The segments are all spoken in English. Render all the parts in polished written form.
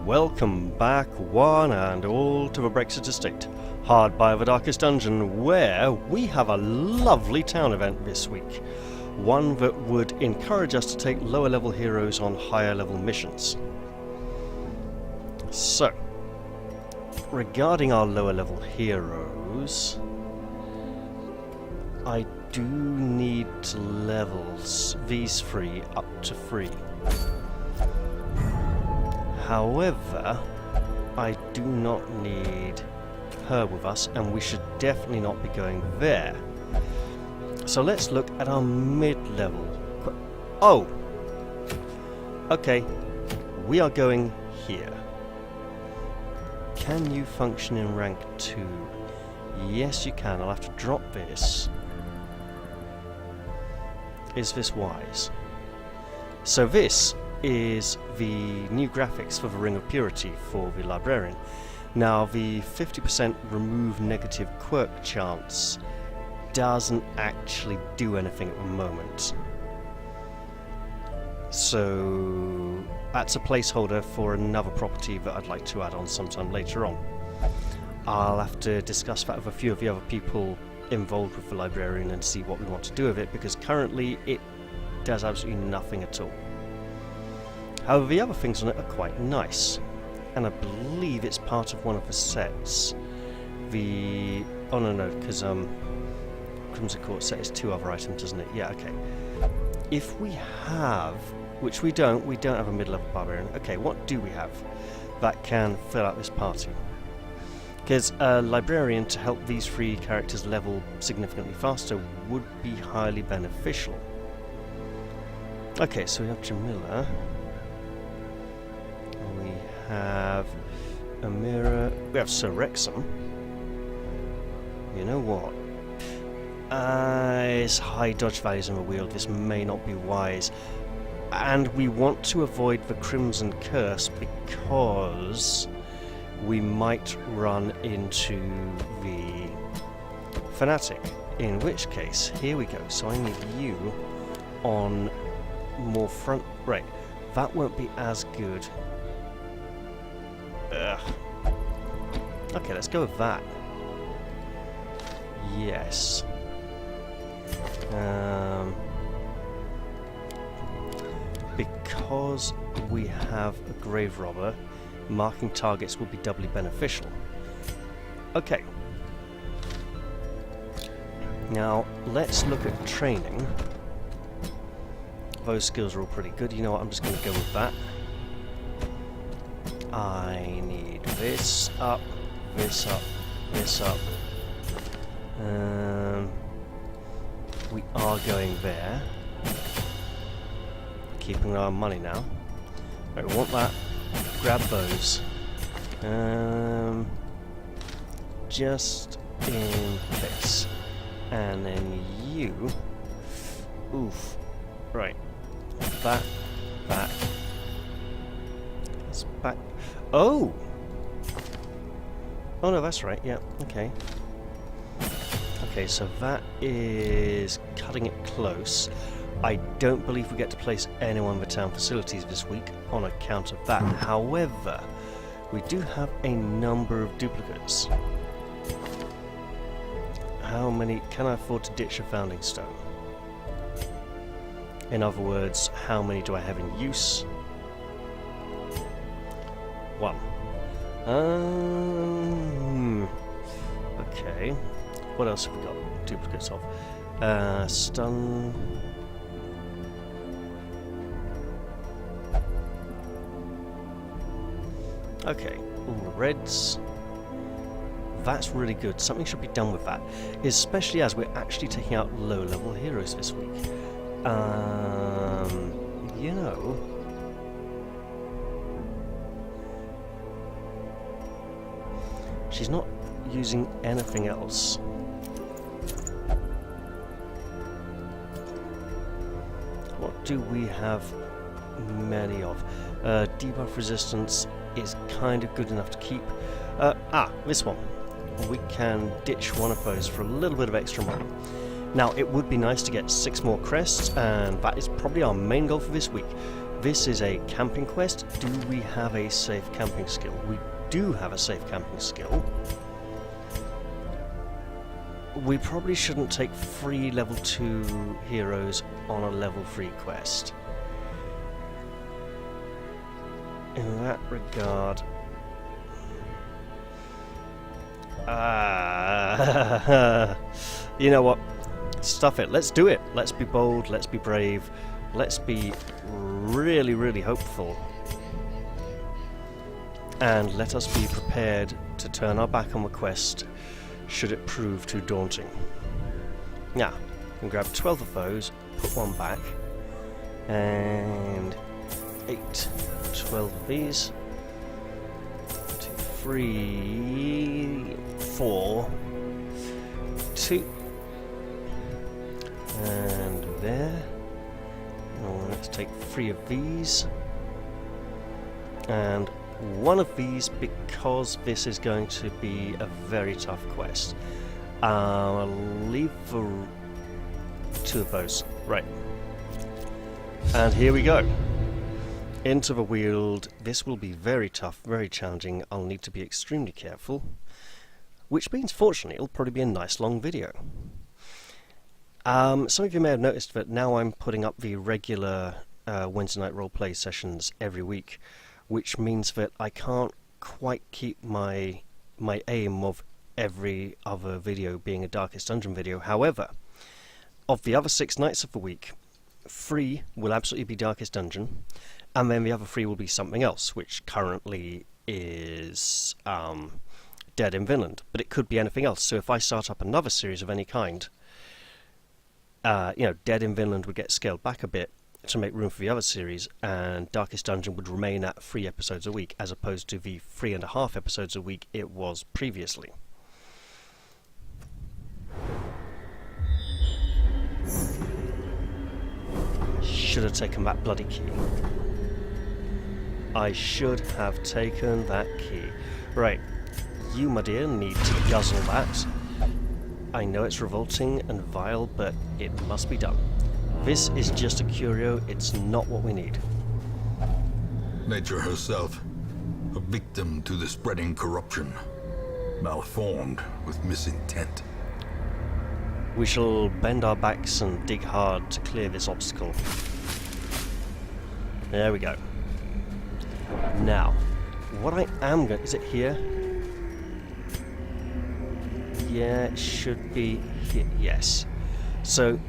Welcome back, one and all, to the Brexit Estate, hard by the darkest dungeon, where we have a lovely town event this week. One that would encourage us to take lower level heroes on higher level missions. So, regarding our lower level heroes, I do need to level these three up to 3. However, I do not need her with us, and we should definitely not be going there. So let's look at our mid-level. Oh! Okay, we are going here. Can you function in rank 2? Yes, you can. I'll have to drop this. Is this wise? So this is the new graphics for the Ring of Purity for the Librarian. Now, the 50% remove negative quirk chance doesn't actually do anything at the moment. So that's a placeholder for another property that I'd like to add on sometime later on. I'll have to discuss that with a few of the other people involved with the Librarian and see what we want to do with it, because currently it does absolutely nothing at all. However, the other things on it are quite nice, and I believe it's part of one of the sets. Oh no, because Crimson Court set is 2 other items, doesn't it? Yeah, okay. If we have, which we don't have a mid-level barbarian. Okay, what do we have that can fill out this party? Because a librarian to help these 3 characters level significantly faster would be highly beneficial. Okay, so we have Jamila. We have Amira. We have Sir Wrexham. You know what? It's high dodge values in the wheel. This may not be wise. And we want to avoid the Crimson Curse because we might run into the Fanatic. In which case, here we go. So I need you on more front. Right, that won't be as good. Ugh. Okay, let's go with that. Yes. Because we have a grave robber, marking targets will be doubly beneficial. Okay. Now let's look at training. Those skills are all pretty good. You know what? I'm just going to go with that. I need this up, this up, this up. We are going there. Keeping our money now. Right, we want that. Grab those. Just in this. And then you. Oof. Right. That. That's back. Oh! Oh no, that's right. Yeah, okay. Okay, so that is cutting it close. I don't believe we get to place anyone in the town facilities this week on account of that. However, we do have a number of duplicates. How many can I afford to ditch a founding stone? In other words, how many do I have in use? 1. Okay. What else have we got duplicates of? Stun. Okay, ooh, reds. That's really good. Something should be done with that, especially as we're actually taking out low-level heroes this week. You know, she's not using anything else. What do we have many of? Debuff resistance is kind of good enough to keep. This one. We can ditch one of those for a little bit of extra money. Now, it would be nice to get 6 more crests, and that is probably our main goal for this week. this is a camping quest. Do we have a safe camping skill? We do have a safe camping skill. We probably shouldn't take 3 level 2 heroes on a level 3 quest. In that regard... you know what? Stuff it. Let's do it. Let's be bold. Let's be brave. Let's be really, really hopeful. And let us be prepared to turn our back on the quest should it prove too daunting. Now, we can grab 12 of those, put one back, and 8, 12 of these. 2, 3, 4, 2, and there. Now let's take 3 of these, and 1 of these, because this is going to be a very tough quest. I'll leave for 2 of those. Right. And here we go. Into the Weald. This will be very tough, very challenging. I'll need to be extremely careful. Which means, fortunately, it'll probably be a nice long video. Some of you may have noticed that now I'm putting up the regular Wednesday night roleplay sessions every week, which means that I can't quite keep my aim of every other video being a Darkest Dungeon video. However, of the other 6 nights of the week, 3 will absolutely be Darkest Dungeon, and then the other 3 will be something else, which currently is Dead in Vinland, but it could be anything else. So if I start up another series of any kind, Dead in Vinland would get scaled back a bit to make room for the other series, and Darkest Dungeon would remain at 3 episodes a week, as opposed to the 3.5 episodes a week it was previously. Should have taken that bloody key. I should have taken that key. Right, you, my dear, need to guzzle that. I know it's revolting and vile, but it must be done. This is just a curio, it's not what we need. Nature herself, a victim to the spreading corruption, malformed with misintent. We shall bend our backs and dig hard to clear this obstacle. There we go. Now, what I am going... Is it here? Yeah, it should be here. Yes. So,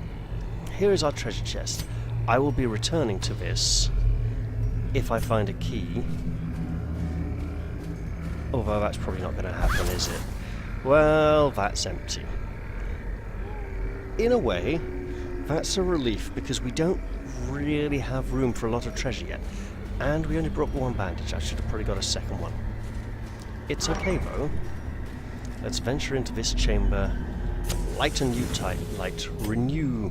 here is our treasure chest. I will be returning to this if I find a key. Although that's probably not going to happen, is it? Well, that's empty. In a way, that's a relief, because we don't really have room for a lot of treasure yet. And we only brought 1 bandage. I should have probably got a second one. It's okay, though. Let's venture into this chamber. Light a new type. Light. Renew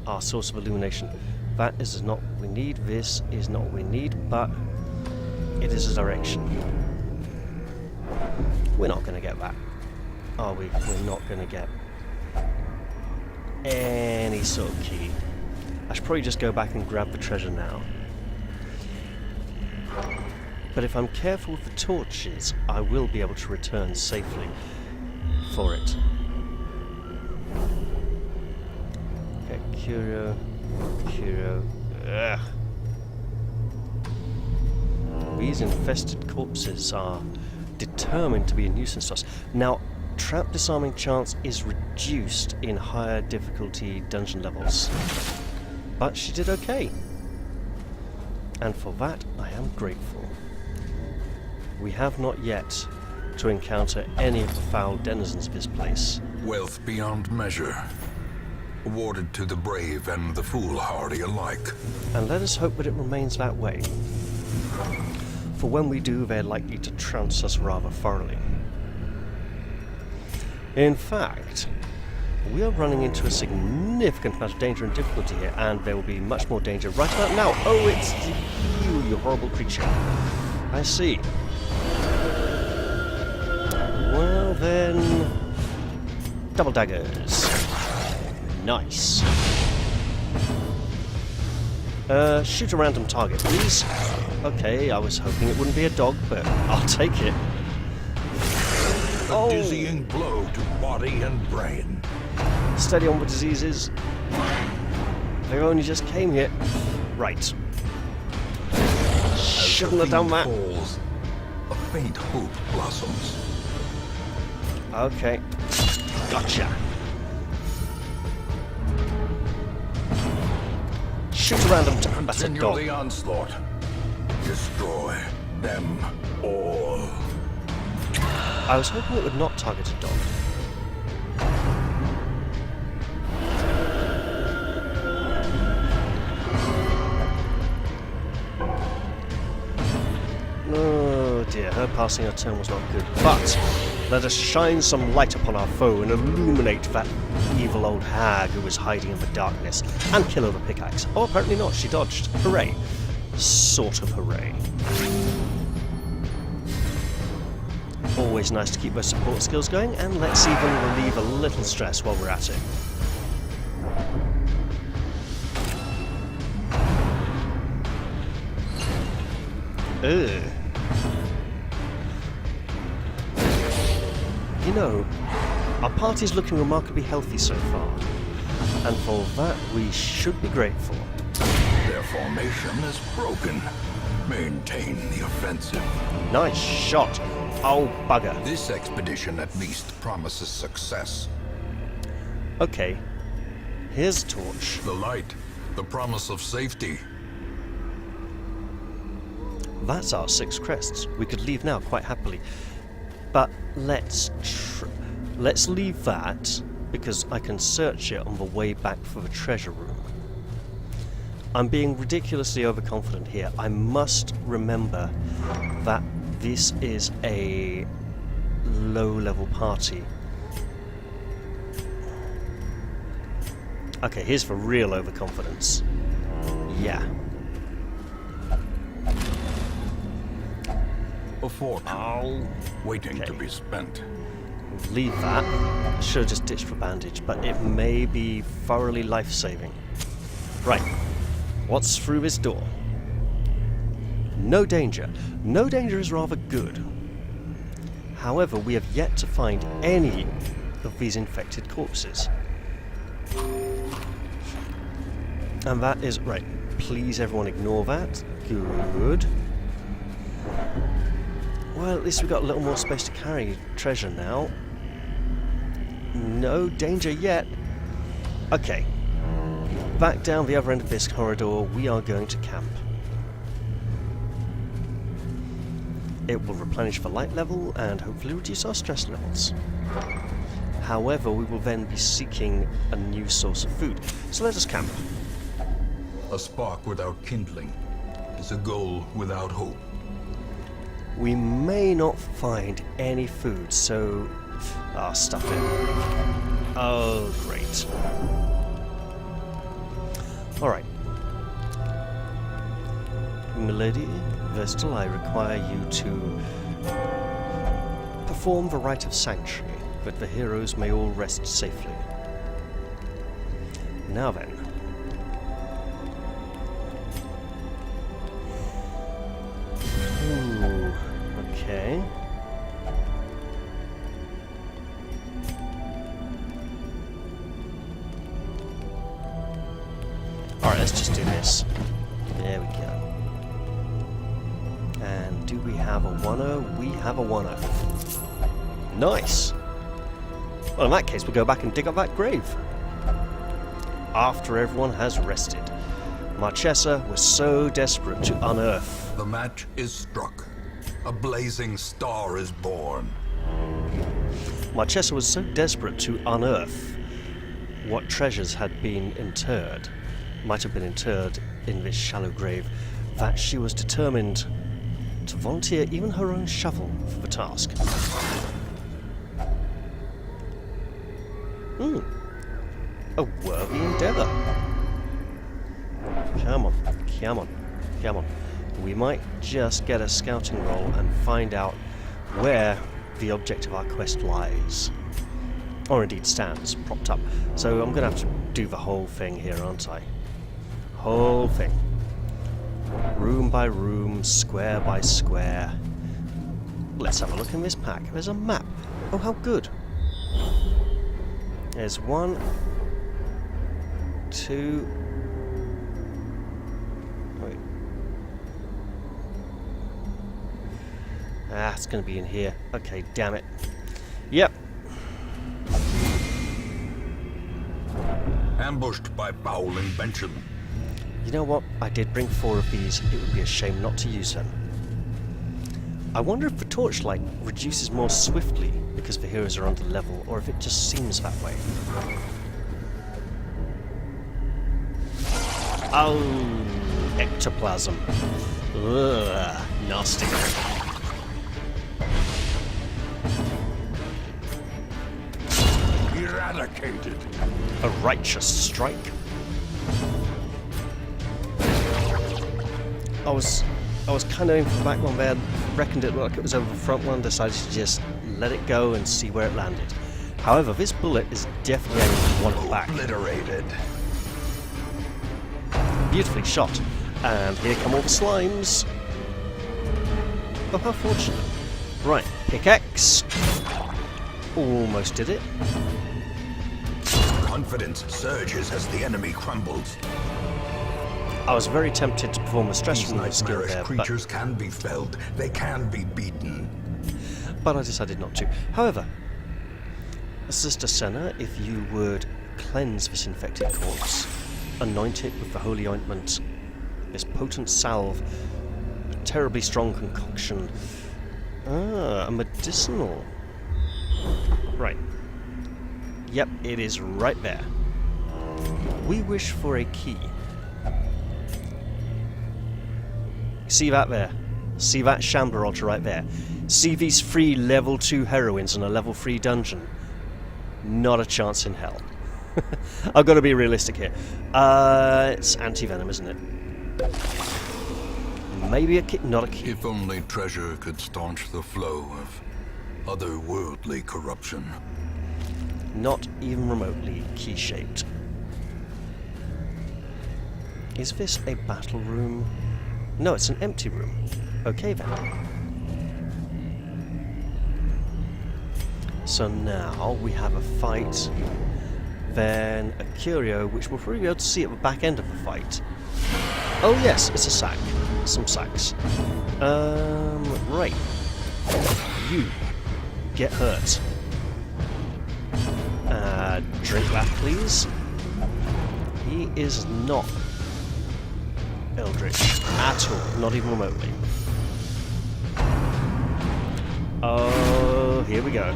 our source of illumination. That is not what we need. This is not what we need, but it is a direction. We're not going to get that, are we? We're not going to get any sort of key. I should probably just go back and grab the treasure now. But if I'm careful with the torches, I will be able to return safely for it. Okay, curio. Ugh. These infested corpses are determined to be a nuisance to us. Now, trap disarming chance is reduced in higher difficulty dungeon levels. But she did okay. And for that, I am grateful. We have not yet to encounter any of the foul denizens of this place. Wealth beyond measure, awarded to the brave and the foolhardy alike. And let us hope that it remains that way. For when we do, they're likely to trounce us rather thoroughly. In fact, we are running into a significant amount of danger and difficulty here, and there will be much more danger right about now. Oh, it's you horrible creature. I see. Well then... double daggers. Nice. Shoot a random target, please. Okay, I was hoping it wouldn't be a dog, but I'll take it. A dizzying blow to body and brain. Steady on with diseases. They only just came here. Right. Shouldn't have done that. Falls, a faint hope blossoms. Okay. Gotcha. Shoot a random target. That's a Continue dog. the onslaught. Destroy them all. I was hoping it would not target a dog. Oh dear, her passing her turn was not good. But let us shine some light upon our foe and illuminate that evil old hag who was hiding in the darkness and kill her with a pickaxe. Oh, apparently not. She dodged. Hooray. Sort of hooray. Always nice to keep those support skills going, and let's even relieve a little stress while we're at it. Ugh. You know, our party's looking remarkably healthy so far, and for that we should be grateful. Their formation is broken. Maintain the offensive. Nice shot. Oh, bugger. This expedition at least promises success. Okay, here's a torch. The light, the promise of safety. That's our 6 crests. We could leave now quite happily. But let's leave that, because I can search it on the way back for the treasure room. I'm being ridiculously overconfident here. I must remember that this is a low-level party. Okay, here's for real overconfidence. Yeah. A fortune waiting to Okay. be spent. Leave that. Should have just ditched for bandage, but it may be thoroughly life-saving. Right. What's through this door? No danger. No danger is rather good. However, we have yet to find any of these infected corpses. And that is... right. Please, everyone, ignore that. Good. Well, at least we've got a little more space to carry treasure now. No danger yet. Okay. Back down the other end of this corridor, we are going to camp. It will replenish the light level and hopefully reduce our stress levels. However, we will then be seeking a new source of food. So let us camp. A spark without kindling is a goal without hope. We may not find any food, so... stuff it. Oh, great. Alright. Milady, Vestal, I require you to perform the rite of sanctuary, that the heroes may all rest safely. Now then. Ooh, okay. Alright, let's just do this. There we go. And do we have a one-er? We have a one-er. Nice! Well, in that case, we'll go back and dig up that grave. After everyone has rested. Marchesa was so desperate to unearth. The match is struck. A blazing star is born. Marchesa was so desperate to unearth what treasures had been interred, might have been interred in this shallow grave, that she was determined to volunteer even her own shovel for the task. A worthy endeavour. Come on, come on, come on. We might just get a scouting roll and find out where the object of our quest lies. Or indeed stands, propped up. So I'm going to have to do the whole thing here, aren't I? Whole thing. Room by room, square by square. Let's have a look in this pack. There's a map. Oh, how good. There's 1, 2... Wait. Ah, it's going to be in here. Okay, damn it. Yep. Ambushed by foul invention. You know what? I did bring 4 of these. It would be a shame not to use them. I wonder if the torchlight reduces more swiftly because the heroes are under level, or if it just seems that way. Oh, ectoplasm. Ugh, nasty. Eradicated. A righteous strike. I was kind of aiming for the back one there, reckoned it looked like it was over the front one, decided to just let it go and see where it landed. However, this bullet is definitely aiming for one at the back. Obliterated. Beautifully shot. And here come all the slimes. Oh, how fortunate. Right, pickaxe. Almost did it. Confidence surges as the enemy crumbles. I was very tempted to perform a stress These relief skill nightmarish there, creatures can be felled. They can be beaten. but I decided not to. However, Sister Senna, if you would cleanse this infected corpse, anoint it with the holy ointment, this potent salve, a terribly strong concoction. Ah, a medicinal. Right. Yep, it is right there. We wish for a key. See that there? See that Shambler Otter right there? See these 3 level 2 heroines in a level 3 dungeon? Not a chance in hell. I've got to be realistic here. It's anti-venom, isn't it? Maybe a key, not a key. If only treasure could staunch the flow of otherworldly corruption. Not even remotely key-shaped. Is this a battle room? No, it's an empty room. Okay then. So now we have a fight, then a curio, which we'll probably be able to see at the back end of the fight. Oh yes, it's a sack. Some sacks. Right. You get hurt. Drink that, please. He is not Eldritch at all, not even remotely. Oh, here we go.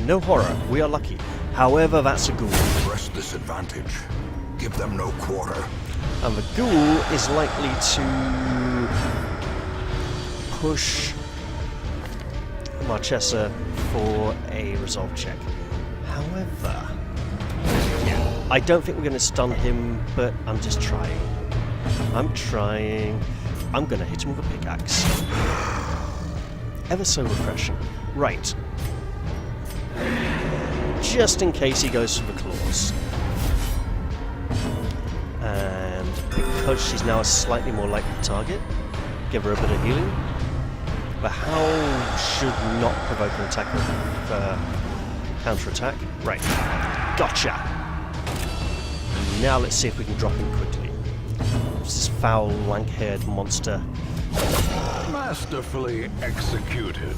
No horror, we are lucky. However, that's a ghoul. Press this advantage. Give them no quarter. And the ghoul is likely to push Marchesa for a resolve check. However, I don't think we're going to stun him, but I'm just trying. I'm trying. I'm going to hit him with a pickaxe. Ever so refreshing. Right. Just in case he goes for the claws. And because she's now a slightly more likely target, give her a bit of healing. The Howl should not provoke an attack of counter-attack. Right. Gotcha! Now let's see if we can drop him quickly. This foul, lank-haired monster. Masterfully executed.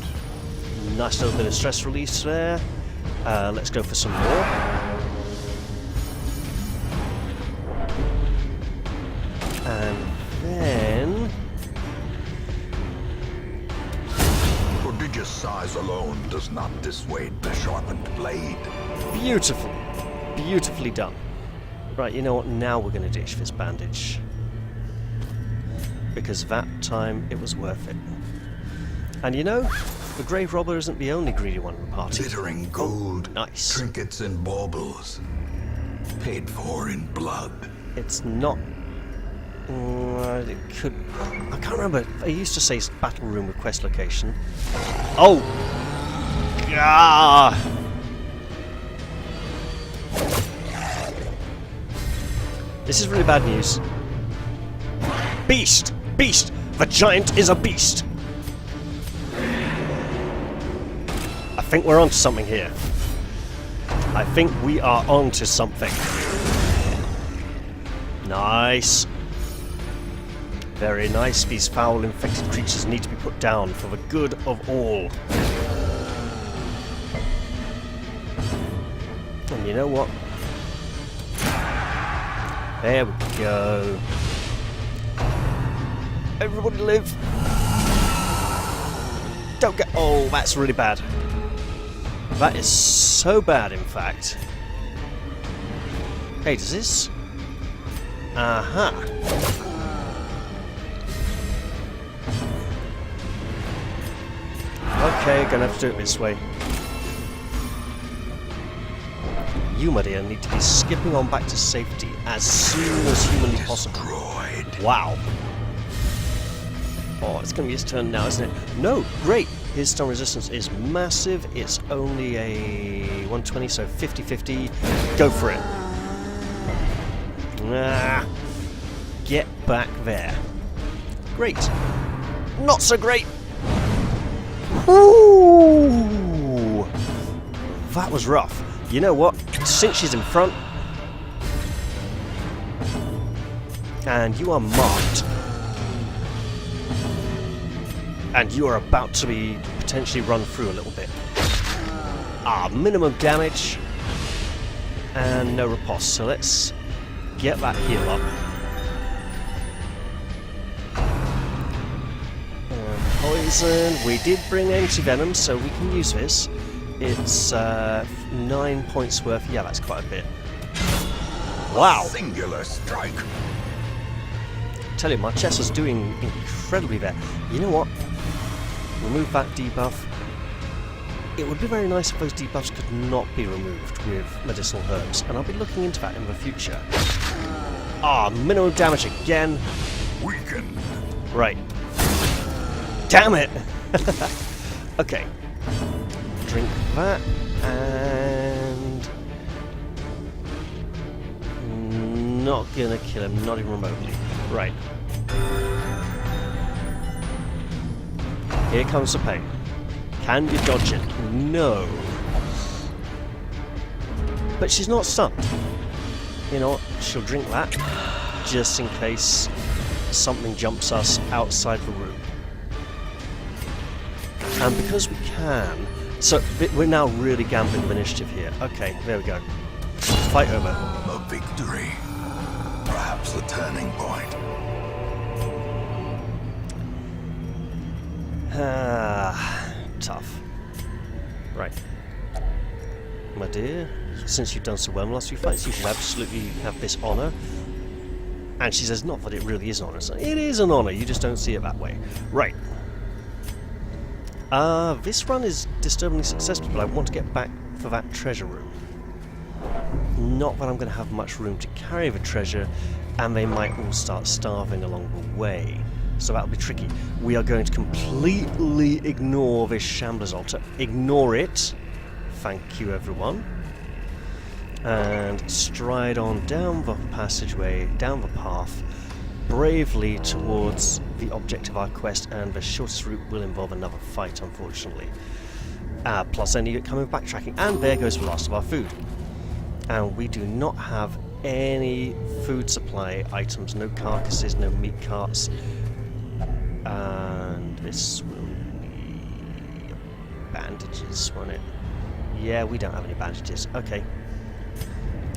Nice little bit of stress release there. Let's go for some more. And then... Prodigious size alone does not dissuade the sharpened blade. Beautiful. Beautifully done. Right, you know what? Now we're going to ditch this bandage. Because that time it was worth it. And you know, the grave robber isn't the only greedy one in the party. Glittering gold, nice. Trinkets and baubles, paid for in blood. It's not... it could... I can't remember. I used to say battle room with quest location. Oh! Ah! This is really bad news. Beast! Beast! The giant is a beast! I think we're onto something here. I think we are onto something. Nice. Very nice. These foul infected creatures need to be put down for the good of all. And you know what? There we go. Everybody live. Don't get... Oh, that's really bad. That is so bad, in fact. Hey, does this... Aha. Okay, gonna have to do it this way. You, my dear, need to be skipping on back to safety as soon as humanly possible. Wow. Oh, it's gonna be his turn now, isn't it? No, great. His stun resistance is massive. It's only a 120, so 50-50. Go for it. Get back there. Great. Not so great. Ooh. That was rough. You know what? Since she's in front, and you are marked, and you are about to be potentially run through a little bit. Minimum damage, and no riposte. So let's get that heal up. Poison. We did bring anti-venom, so we can use this. It's 9 points worth. Yeah, that's quite a bit. Wow. Singular strike. Tell you, my chest is doing incredibly there. You know what? Remove that debuff. It would be very nice if those debuffs could not be removed with medicinal herbs, and I'll be looking into that in the future. Minimum damage again. Weakened. Right. Damn it! Okay. Drink that, and... Not gonna kill him, not even remotely. Right. Here comes the pain. Can you dodge it? No. But she's not stunned. You know what? She'll drink that, just in case something jumps us outside the room. And because we can... So, we're now really gambling with initiative here. Okay, there we go. Fight over. A victory. Perhaps the turning point. Tough. Right. My dear, since you've done so well in the last few fights, you should absolutely have this honour. And she says, not that it really is an honour. So it is an honour, you just don't see it that way. Right. This run is disturbingly successful, but I want to get back for that treasure room. Not that I'm going to have much room to carry the treasure, and they might all start starving along the way. So that'll be tricky. We are going to completely ignore this Shambler's Altar. Ignore it. Thank you, everyone. And stride on down the passageway, down the path, bravely towards the object of our quest, and the shortest route will involve another fight, unfortunately. Plus any coming backtracking, and there goes the last of our food. And we do not have any food supply items, no carcasses, no meat carts. And this will be bandages, won't it? Yeah, we don't have any bandages. Okay.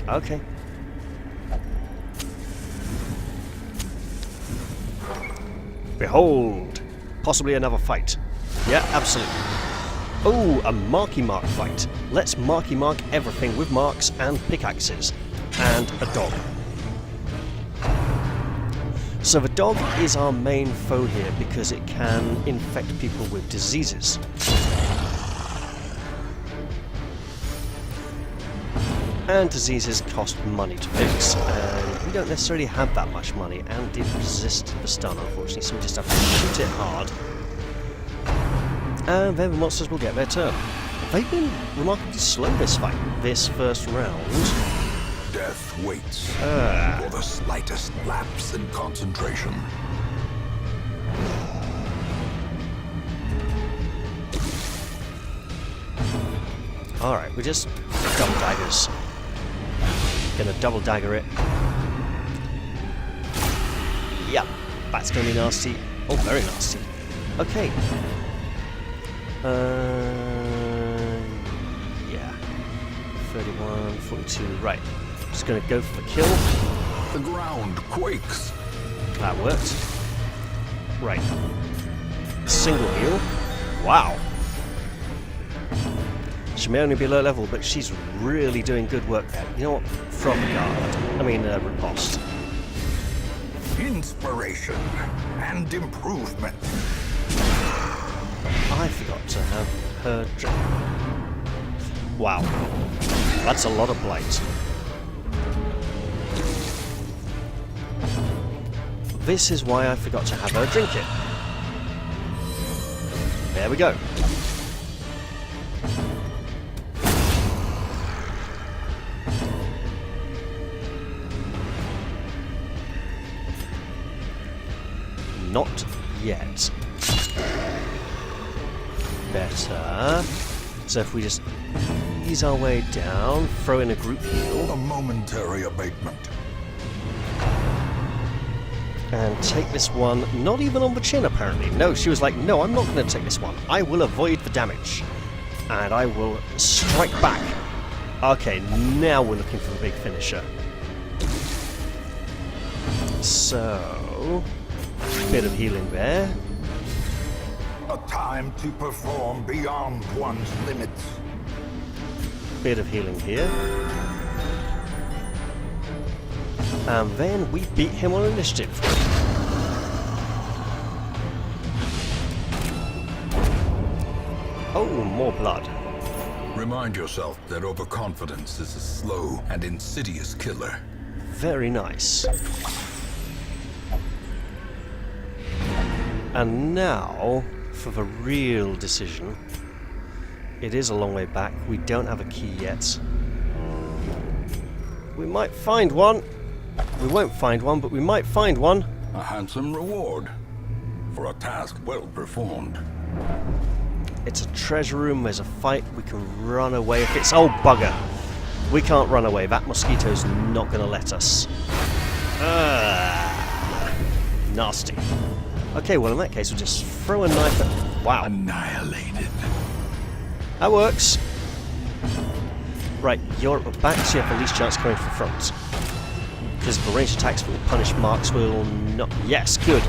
Okay. Behold! Possibly another fight. Yeah, absolutely. Oh, a marky mark fight. Let's marky mark everything with marks and pickaxes. And a dog. So the dog is our main foe here because it can infect people with diseases. And diseases cost money to fix, and we don't necessarily have that much money, and it resists the stun, unfortunately, so we just have to shoot it hard. And then the monsters will get their turn. They've been remarkably slow this fight, this first round. Death waits for the slightest lapse in concentration. Alright, we just double daggers. Gonna double dagger it. Yep, that's gonna be nasty. Oh, very nasty. Okay. Yeah. 31, 42, right. Just gonna go for the kill. The ground quakes. That worked. Right. Single heal. Wow. She may only be low level, but she's really doing good work there. You know what? From guard. I mean, riposte. Inspiration and improvement. I forgot to have her drink. Wow. That's a lot of blight. This is why I forgot to have her drink it. There we go. Not yet. Better. So if we just ease our way down, throw in a group heal. A momentary abatement. And take this one, not even on the chin apparently. No, she was like, no, I'm not going to take this one. I will avoid the damage. And I will strike back. Okay, now we're looking for the big finisher. So, bit of healing there. A time to perform beyond one's limits. Bit of healing here. And then we beat him on initiative. Oh, more blood. Remind yourself that overconfidence is a slow and insidious killer. Very nice. And now, for the real decision. It is a long way back. We don't have a key yet. We might find one. We won't find one, but we might find one. A handsome reward for a task well performed. It's a treasure room. There's a fight. We can run away if it's... Oh, bugger. We can't run away. That mosquito's not going to let us. Nasty. Okay, well, in that case, we'll just throw a knife at... Wow. Annihilated. That works. Right, you're at the back, so you have the least chance coming from front. Because the ranged attacks that will punish marks will not... Yes, good.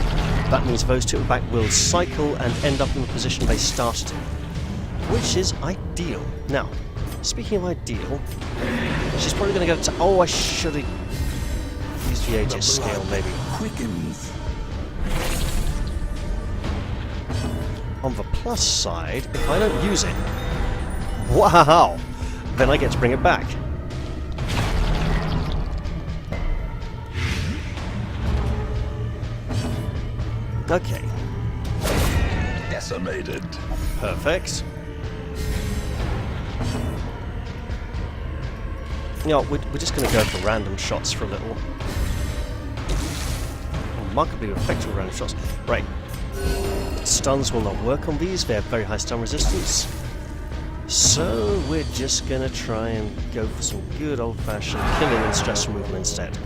That means those two at the back will cycle and end up in the position they started in. Which is ideal. Now, speaking of ideal, she's probably going to go to... Oh, I should have used the Aegis scale, maybe. Quickens. On the plus side, if I don't use it... Wow! Then I get to bring it back. Okay. Decimated. Perfect. You know, we're just going to go for random shots for a little. Remarkably effective random shots. Right. Stuns will not work on these. They have very high stun resistance. So we're just going to try and go for some good old-fashioned killing and stress removal instead.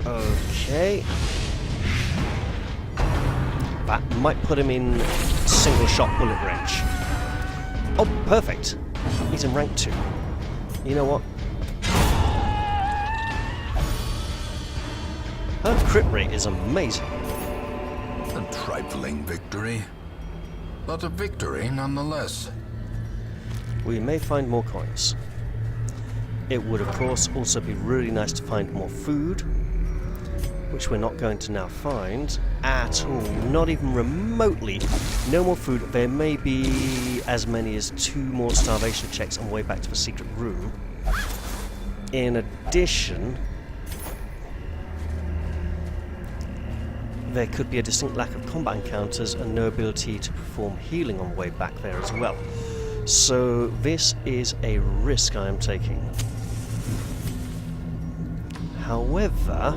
Okay. That might put him in single shot bullet range. Oh, perfect. He's in rank 2. You know what? Her crit rate is amazing. A trifling victory, but a victory nonetheless. We may find more coins. It would, of course, also be really nice to find more food, which we're not going to now find at all. Not even remotely. No more food. There may be as many as 2 more starvation checks on the way back to the secret room. In addition... there could be a distinct lack of combat encounters and no ability to perform healing on the way back there as well. So this is a risk I am taking. However,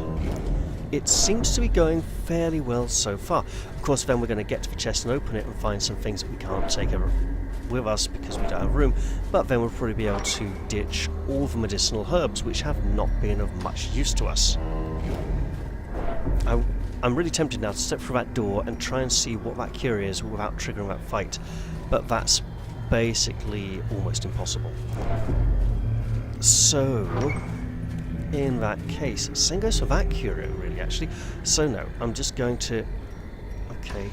it seems to be going fairly well so far. Of course, then we're going to get to the chest and open it and find some things that we can't take over with us because we don't have room, but then we'll probably be able to ditch all the medicinal herbs which have not been of much use to us. I'm really tempted now to step through that door and try and see what that cure is without triggering that fight, but that's basically almost impossible. So, in that case, same goes for that curio, really, actually. So no, I'm just going to... Okay.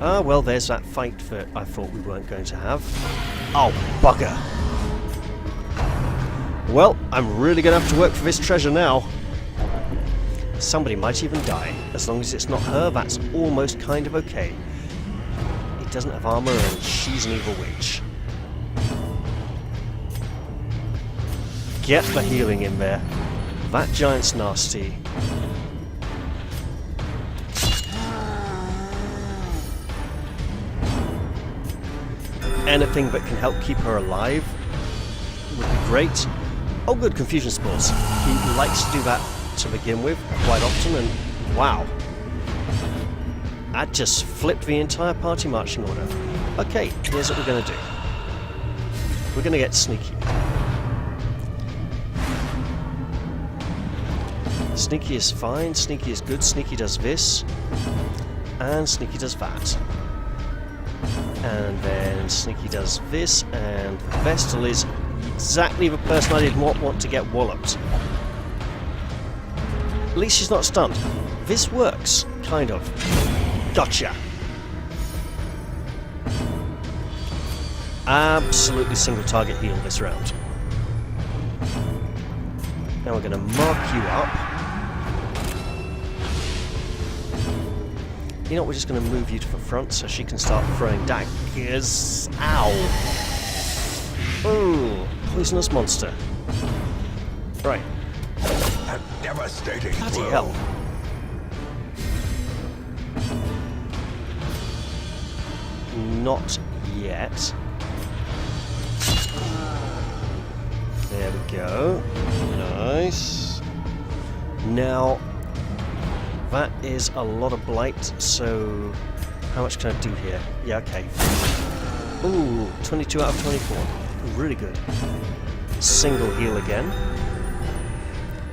Ah, well, there's that fight that I thought we weren't going to have. Oh, bugger! Well, I'm really going to have to work for this treasure now. Somebody might even die. As long as it's not her, that's almost kind of okay. He doesn't have armor and she's an evil witch. Get the healing in there. That giant's nasty. Anything that can help keep her alive would be great. Oh good, confusion spores. He likes to do that to begin with quite often, and wow. That just flipped the entire party marching order. Okay, here's what we're going to do. We're going to get sneaky. Sneaky is fine, Sneaky is good, Sneaky does this, and Sneaky does that. And then Sneaky does this, and Vestal is exactly the person I did not want to get walloped. At least she's not stunned. This works, kind of. Gotcha! Absolutely single target heal this round. Now we're going to mark you up. You know what, we're just going to move you to the front so she can start throwing daggers. Ow! Ooh, poisonous monster. Right. A devastating Bloody blow. hell. Not yet. There we go. Nice. Now, that is a lot of blight, so how much can I do here? Yeah, okay. Ooh, 22 out of 24. Really good. Single heal again.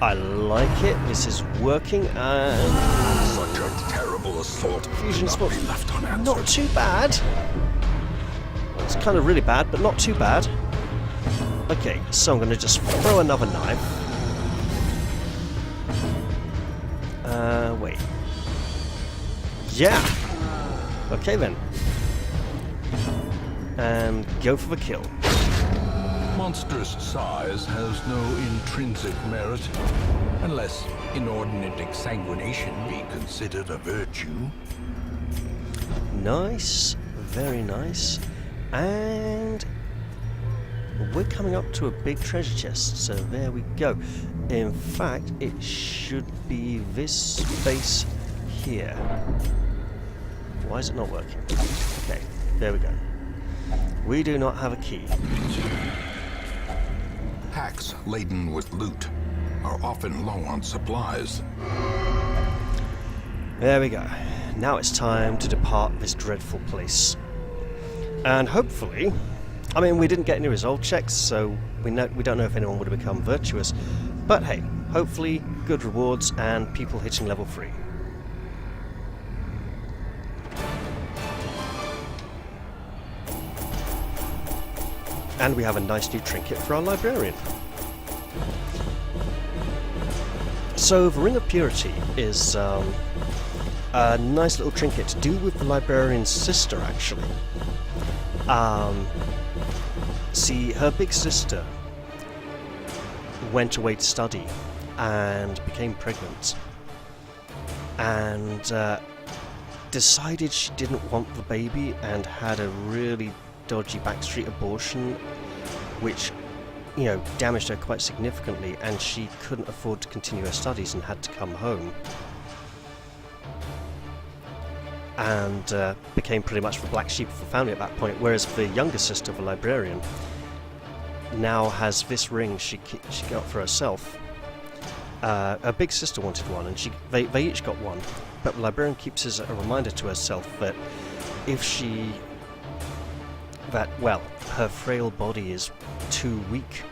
I like it. This is working, and Such a terrible assault fusion cannot spot. be left unanswered. Not too bad. It's kind of really bad, but not too bad. Okay, so I'm going to just throw another knife. Wait. Yeah! Okay then. And go for the kill. Monstrous size has no intrinsic merit, unless inordinate exsanguination be considered a virtue. Nice. Very nice. And we're coming up to a big treasure chest, so there we go. In fact, it should be this space here. Why is it not working? Okay, there we go. We do not have a key. Hacks laden with loot are often low on supplies. There we go. Now it's time to depart this dreadful place. And hopefully, I mean, we didn't get any resolve checks, so we don't know if anyone would have become virtuous. But hey, hopefully good rewards and people hitting level 3. And we have a nice new trinket for our librarian. So the Ring of Purity is a nice little trinket to do with the librarian's sister, actually. See, her big sister went away to study and became pregnant and decided she didn't want the baby and had a really dodgy backstreet abortion which, you know, damaged her quite significantly, and she couldn't afford to continue her studies and had to come home. and became pretty much the black sheep of the family at that point, whereas the younger sister, the librarian, now has this ring she got for herself. Her big sister wanted one, and they each got one, but the librarian keeps as a reminder to herself that her frail body is too weak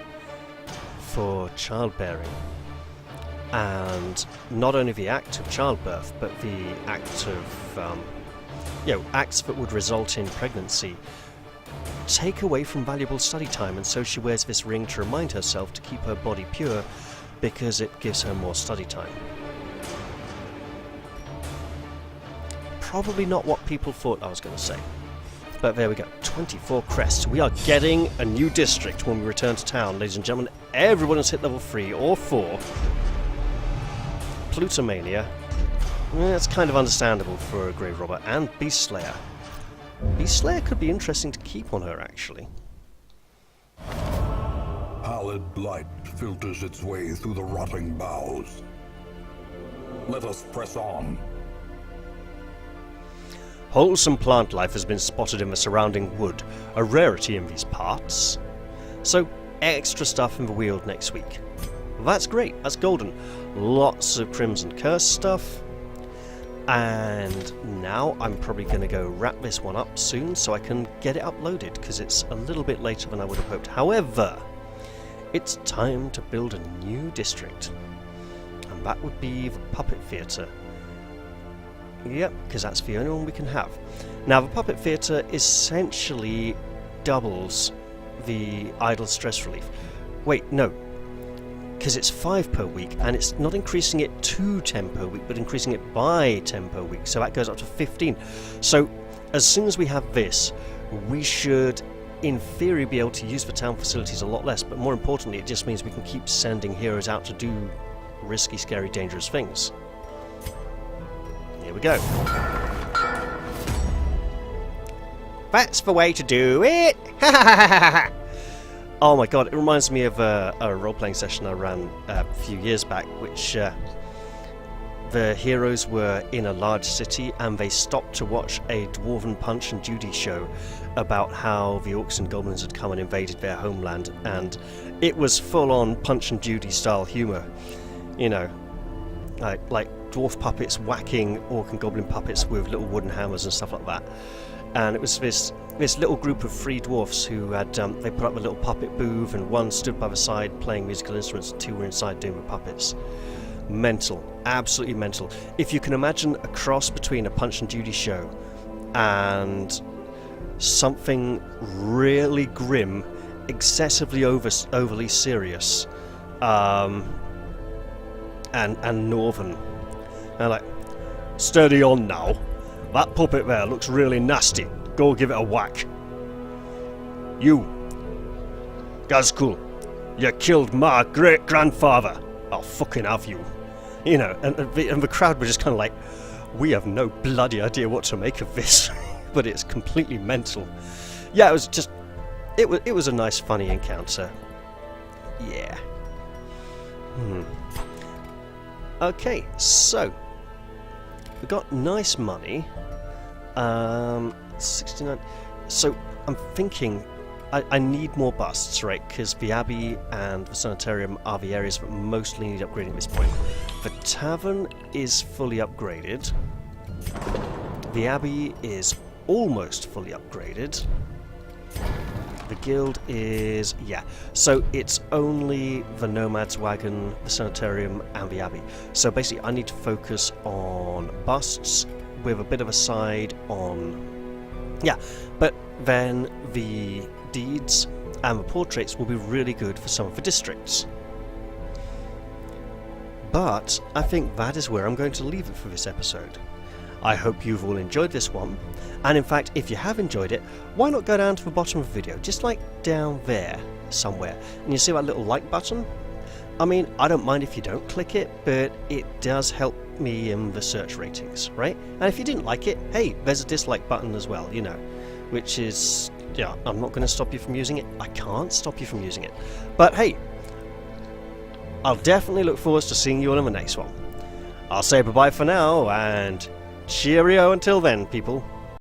for childbearing, and not only the act of childbirth, but the act of acts that would result in pregnancy take away from valuable study time, and so she wears this ring to remind herself to keep her body pure, because it gives her more study time. Probably not what people thought I was going to say. But there we go, 24 crests. We are getting a new district when we return to town, ladies and gentlemen. Everyone has hit level 3 or 4. Plutomania. That's kind of understandable for a Grave Robber. And Beast Slayer. Beast Slayer could be interesting to keep on her, actually. Pallid light filters its way through the rotting boughs. Let us press on. Wholesome plant life has been spotted in the surrounding wood, a rarity in these parts. So, extra stuff in the Weald next week. That's great, that's golden. Lots of Crimson Curse stuff. And now I'm probably going to go wrap this one up soon so I can get it uploaded, because it's a little bit later than I would have hoped. However, it's time to build a new district, and that would be the Puppet Theatre. Yep, because that's the only one we can have. Now, the Puppet Theatre essentially doubles the idle stress relief. Wait, no, because it's 5 per week, and it's not increasing it to 10 per week, but increasing it by 10 per week, so that goes up to 15. So, as soon as we have this, we should, in theory, be able to use the town facilities a lot less, but more importantly, it just means we can keep sending heroes out to do risky, scary, dangerous things. Here we go. That's the way to do it! Oh my god, it reminds me of a role-playing session I ran a few years back, which the heroes were in a large city and they stopped to watch a Dwarven Punch and Judy show about how the orcs and goblins had come and invaded their homeland, and it was full-on Punch and Judy style humour. You know, like dwarf puppets whacking orc and goblin puppets with little wooden hammers and stuff like that. And it was this little group of 3 dwarfs who had they put up a little puppet booth, and one stood by the side playing musical instruments, and 2 were inside doing the puppets. Mental, absolutely mental. If you can imagine a cross between a Punch and Judy show and something really grim, excessively overly serious, and northern, and like, steady on now. That puppet there looks really nasty. Go give it a whack. You, Gazkul, you killed my great-grandfather. I'll fucking have you. You know, and the crowd were just kind of like, we have no bloody idea what to make of this. But it's completely mental. Yeah, it was just, it was a nice, funny encounter. Yeah. Okay, so we got nice money. 69. So I'm thinking I need more busts, right? Because the Abbey and the Sanitarium are the areas that mostly need upgrading at this point. The Tavern is fully upgraded. The Abbey is almost fully upgraded. The Guild is, yeah. So it's only the Nomad's Wagon, the Sanitarium, and the Abbey. So basically I need to focus on busts with a bit of a side on... Yeah, but then the deeds and the portraits will be really good for some of the districts. But I think that is where I'm going to leave it for this episode. I hope you've all enjoyed this one, and in fact, if you have enjoyed it, why not go down to the bottom of the video, just like down there somewhere, and you see that little like button? I mean, I don't mind if you don't click it, but it does help me in the search ratings, right? And if you didn't like it, hey, there's a dislike button as well, you know, which is, yeah, I'm not going to stop you from using it. I can't stop you from using it. But hey, I'll definitely look forward to seeing you all in the next one. I'll say bye-bye for now, and Cheerio until then, people.